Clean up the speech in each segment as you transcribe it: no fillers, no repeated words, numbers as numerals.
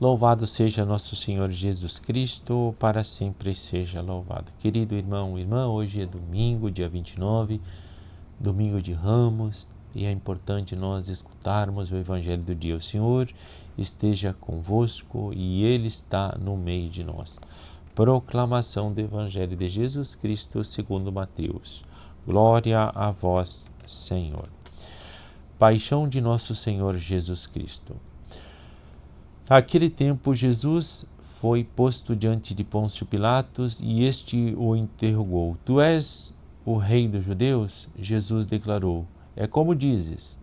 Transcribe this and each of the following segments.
Louvado seja nosso Senhor Jesus Cristo, para sempre seja louvado. Querido irmão e irmã, hoje é domingo, dia 29, domingo de Ramos, e é importante nós escutarmos o Evangelho do dia. O Senhor esteja convosco e Ele está no meio de nós. Proclamação do Evangelho de Jesus Cristo segundo Mateus. Glória a vós, Senhor. Paixão de nosso Senhor Jesus Cristo. Naquele tempo, Jesus foi posto diante de Pôncio Pilatos e este o interrogou: Tu és o rei dos judeus? Jesus declarou: É como dizes.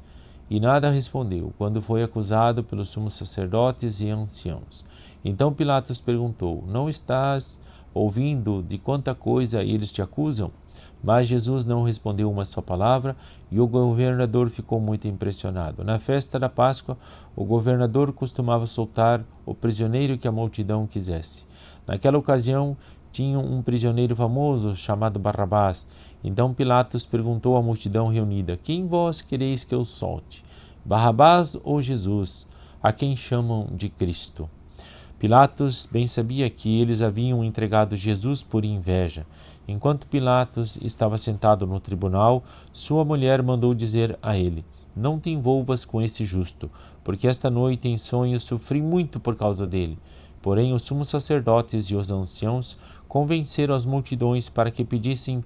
E nada respondeu, quando foi acusado pelos sumos sacerdotes e anciãos. Então Pilatos perguntou: Não estás ouvindo de quanta coisa eles te acusam? Mas Jesus não respondeu uma só palavra e o governador ficou muito impressionado. Na festa da Páscoa, o governador costumava soltar o prisioneiro que a multidão quisesse. Naquela ocasião, tinham um prisioneiro famoso chamado Barrabás. Então Pilatos perguntou à multidão reunida: Quem vós quereis que eu solte? Barrabás ou Jesus, a quem chamam de Cristo? Pilatos bem sabia que eles haviam entregado Jesus por inveja. Enquanto Pilatos estava sentado no tribunal, sua mulher mandou dizer a ele: Não te envolvas com esse justo, porque esta noite em sonho sofri muito por causa dele. Porém, os sumos sacerdotes e os anciãos convenceram as multidões para que pedissem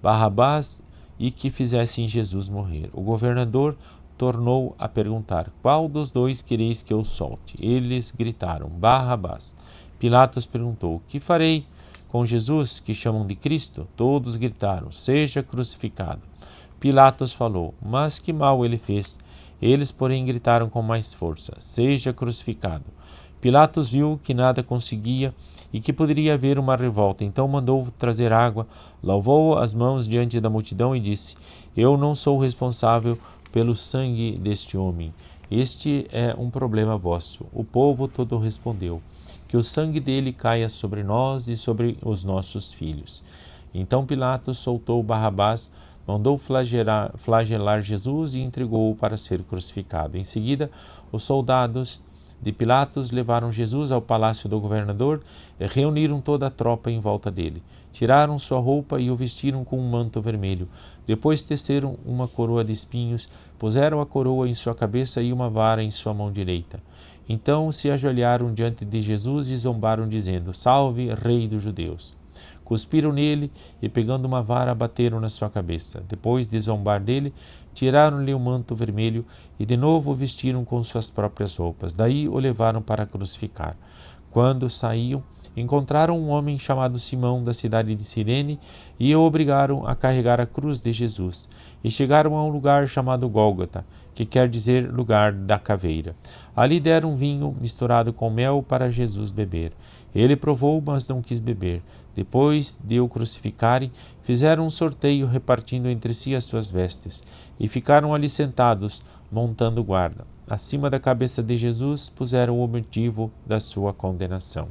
Barrabás e que fizessem Jesus morrer. O governador tornou a perguntar: Qual dos dois quereis que eu solte? Eles gritaram: Barrabás. Pilatos perguntou: Que farei com Jesus, que chamam de Cristo? Todos gritaram: Seja crucificado. Pilatos falou: Mas que mal ele fez? Eles, porém, gritaram com mais força: Seja crucificado. Pilatos viu que nada conseguia e que poderia haver uma revolta. Então mandou trazer água, lavou as mãos diante da multidão e disse: Eu não sou responsável pelo sangue deste homem. Este é um problema vosso. O povo todo respondeu: Que o sangue dele caia sobre nós e sobre os nossos filhos. Então Pilatos soltou Barrabás, mandou flagelar Jesus e entregou-o para ser crucificado. Em seguida, os soldados de Pilatos levaram Jesus ao palácio do governador e reuniram toda a tropa em volta dele. Tiraram sua roupa e o vestiram com um manto vermelho. Depois teceram uma coroa de espinhos, puseram a coroa em sua cabeça e uma vara em sua mão direita. Então se ajoelharam diante de Jesus e zombaram, dizendo: Salve, Rei dos Judeus! Cuspiram nele e, pegando uma vara, bateram na sua cabeça. Depois de zombar dele, tiraram-lhe o manto vermelho e de novo o vestiram com suas próprias roupas. Daí o levaram para crucificar. Quando saíam, encontraram um homem chamado Simão, da cidade de Cirene, e o obrigaram a carregar a cruz de Jesus. E chegaram a um lugar chamado Gólgota, que quer dizer lugar da caveira. Ali deram vinho misturado com mel para Jesus beber. Ele provou, mas não quis beber. Depois de o crucificarem, fizeram um sorteio repartindo entre si as suas vestes, e ficaram ali sentados, montando guarda. Acima da cabeça de Jesus puseram o motivo da sua condenação.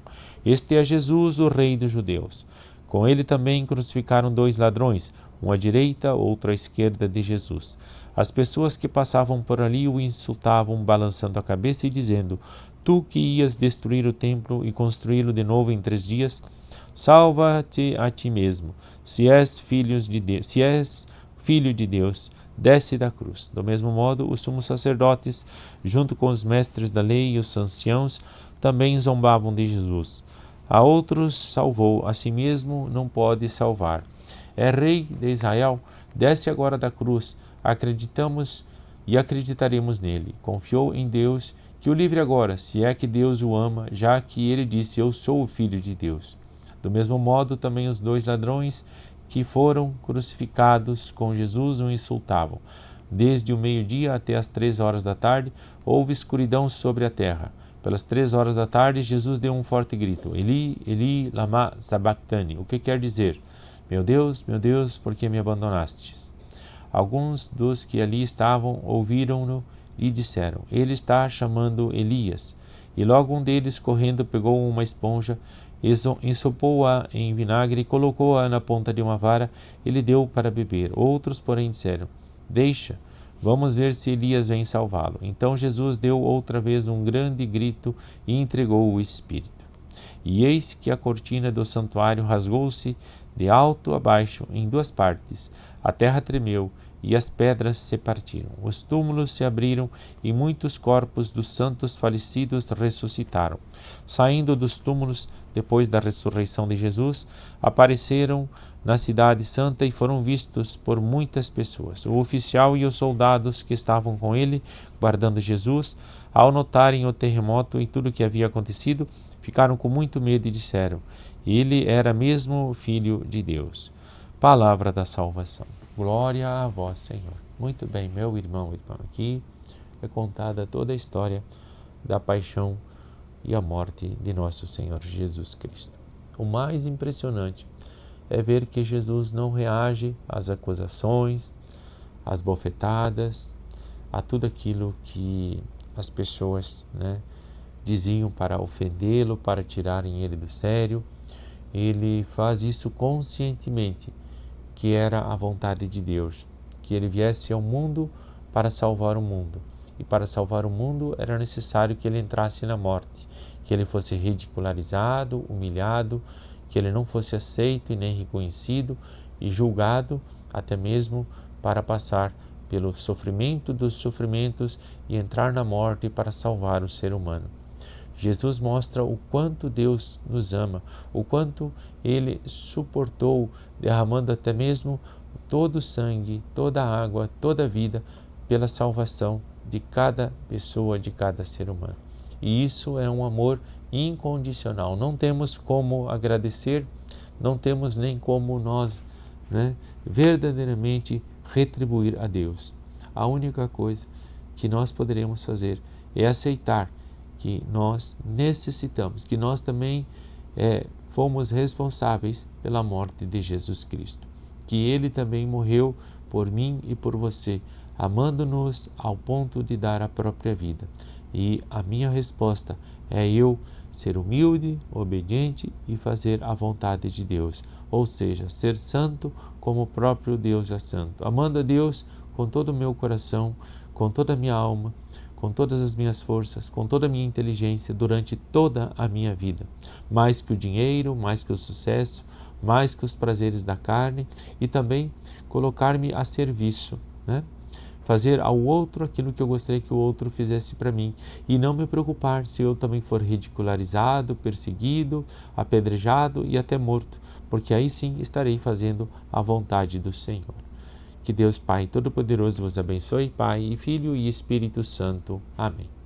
Este é Jesus, o Rei dos Judeus. Com ele também crucificaram 2 ladrões, um à direita, outro à esquerda de Jesus. As pessoas que passavam por ali o insultavam, balançando a cabeça e dizendo: Tu que ias destruir o templo e construí-lo de novo em 3 dias, salva-te a ti mesmo. Se és filho de Deus, desce da cruz. Do mesmo modo, os sumos sacerdotes, junto com os mestres da lei e os anciãos, também zombavam de Jesus. A outros salvou, a si mesmo não pode salvar. É rei de Israel, desce agora da cruz. Acreditamos e acreditaremos nele. Confiou em Deus, que o livre agora, se é que Deus o ama, já que ele disse: Eu sou o Filho de Deus. Do mesmo modo, também os 2 ladrões que foram crucificados com Jesus o insultavam. Desde o meio-dia até as 3 horas da tarde, houve escuridão sobre a terra. Pelas 3 horas da tarde, Jesus deu um forte grito: Eli, Eli, lama sabachthani, o que quer dizer: meu Deus, por que me abandonastes? Alguns dos que ali estavam ouviram-no e disseram: Ele está chamando Elias. E logo um deles, correndo, pegou uma esponja, ensopou-a em vinagre e colocou-a na ponta de uma vara e lhe deu para beber. Outros, porém, disseram: Deixa, Vamos ver se Elias vem salvá-lo. Então Jesus deu outra vez um grande grito e entregou o Espírito. E eis que a cortina do santuário rasgou-se de alto a baixo em duas partes. A terra tremeu e as pedras se partiram. Os túmulos se abriram e muitos corpos dos santos falecidos ressuscitaram. Saindo dos túmulos, depois da ressurreição de Jesus, apareceram na cidade santa e foram vistos por muitas pessoas. O oficial e os soldados que estavam com ele, guardando Jesus, ao notarem o terremoto e tudo o que havia acontecido, ficaram com muito medo e disseram: ele era mesmo Filho de Deus. Palavra da salvação. Glória a vós, Senhor. Muito bem, meu irmão e irmã, aqui é contada toda a história da paixão e a morte de nosso Senhor Jesus Cristo. O mais impressionante é ver que Jesus não reage às acusações, às bofetadas, a tudo aquilo que as pessoas, diziam para ofendê-lo, para tirarem ele do sério. Ele faz isso conscientemente, que era a vontade de Deus, que ele viesse ao mundo para salvar o mundo. E para salvar o mundo era necessário que ele entrasse na morte, que ele fosse ridicularizado, humilhado, que ele não fosse aceito e nem reconhecido e julgado, até mesmo para passar pelo sofrimento dos sofrimentos e entrar na morte para salvar o ser humano. Jesus mostra o quanto Deus nos ama, o quanto Ele suportou, derramando até mesmo todo o sangue, toda a água, toda a vida, pela salvação de cada pessoa, de cada ser humano. E isso é um amor incondicional. Não temos como agradecer, não temos nem como nós verdadeiramente retribuir a Deus. A única coisa que nós poderemos fazer é aceitar que nós necessitamos, que nós também fomos responsáveis pela morte de Jesus Cristo, que Ele também morreu por mim e por você, amando-nos ao ponto de dar a própria vida. E a minha resposta é eu ser humilde, obediente e fazer a vontade de Deus, ou seja, ser santo como o próprio Deus é santo, amando a Deus com todo o meu coração, com toda a minha alma, com todas as minhas forças, com toda a minha inteligência durante toda a minha vida. Mais que o dinheiro, mais que o sucesso, mais que os prazeres da carne e também colocar-me a serviço, fazer ao outro aquilo que eu gostaria que o outro fizesse para mim e não me preocupar se eu também for ridicularizado, perseguido, apedrejado e até morto, porque aí sim estarei fazendo a vontade do Senhor. Que Deus Pai Todo-Poderoso vos abençoe, Pai, e Filho e Espírito Santo. Amém.